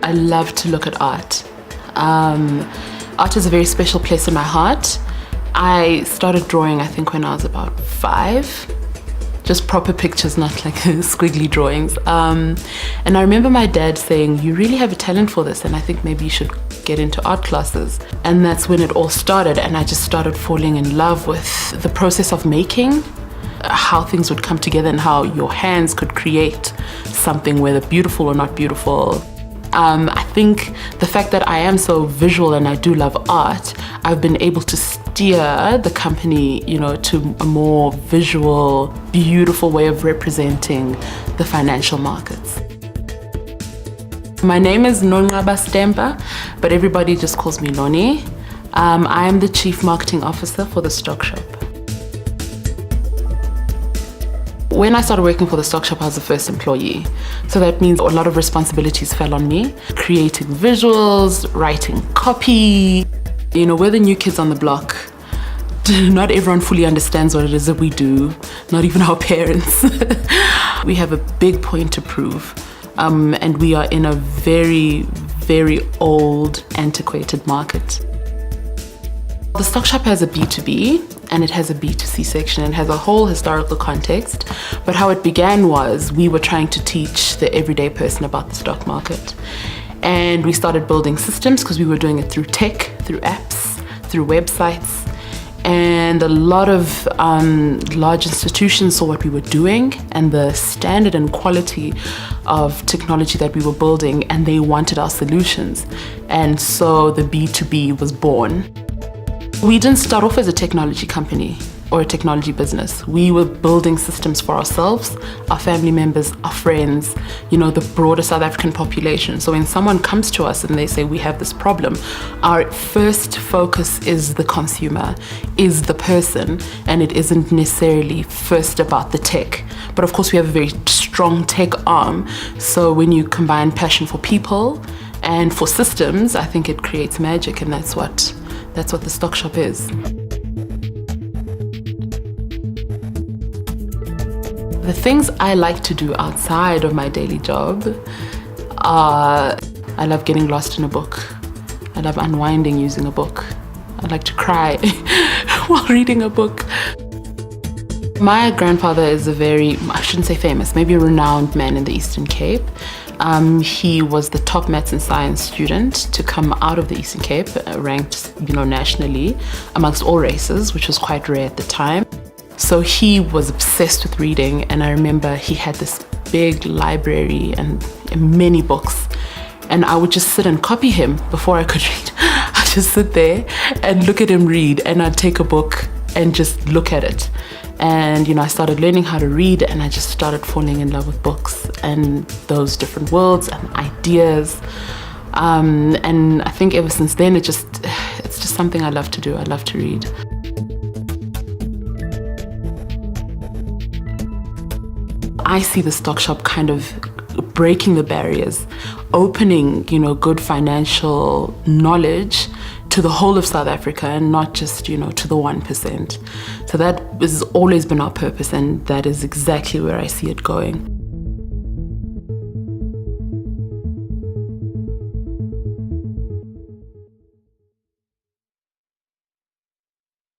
I love to look at art. Art is a very special place in my heart. I started drawing, I think, when I was about 5. Just proper pictures, not like squiggly drawings. And I remember my dad saying, you really have a talent for this, and I think maybe you should get into art classes. And that's when it all started, and I just started falling in love with the process of making, how things would come together and how your hands could create something, whether beautiful or not beautiful. I think the fact that I am so visual and I do love art, I've been able to steer the company, to a more visual, beautiful way of representing the financial markets. My name is Noni, but everybody just calls me Noni. I am the Chief Marketing Officer for the Stock Shop. When I started working for the Stock Shop, I was the first employee. So that means a lot of responsibilities fell on me. Creating visuals, writing copy. We're the new kids on the block. Not everyone fully understands what it is that we do, not even our parents. We have a big point to prove. And we are in a very, very old, antiquated market. The Stock Shop has a B2B and it has a B2C section and has a whole historical context. But how it began was we were trying to teach the everyday person about the stock market. And we started building systems because we were doing it through tech, through apps, through websites. And a lot of large institutions saw what we were doing and the standard and quality of technology that we were building, and they wanted our solutions. And so the B2B was born. We didn't start off as a technology company or a technology business. We were building systems for ourselves, our family members, our friends, the broader South African population. So when someone comes to us and they say, we have this problem, our first focus is the consumer, is the person, and it isn't necessarily first about the tech. But of course, we have a very strong tech arm. So when you combine passion for people and for systems, I think it creates magic, and that's what the Stock Shop is. The things I like to do outside of my daily job are, I love getting lost in a book. I love unwinding using a book. I like to cry while reading a book. My grandfather is a very, I shouldn't say famous, maybe a renowned man in the Eastern Cape. He was the top maths and science student to come out of the Eastern Cape, ranked, nationally amongst all races, which was quite rare at the time. So he was obsessed with reading, and I remember he had this big library and many books, and I would just sit and copy him before I could read. I'd just sit there and look at him read, and I'd take a book and just look at it. And I started learning how to read, and I just started falling in love with books and those different worlds and ideas. And I think ever since then, it's just something I love to do. I love to read. I see the Stock Shop kind of breaking the barriers, opening, good financial knowledge to the whole of South Africa and not just, to the 1%. So that has always been our purpose, and that is exactly where I see it going.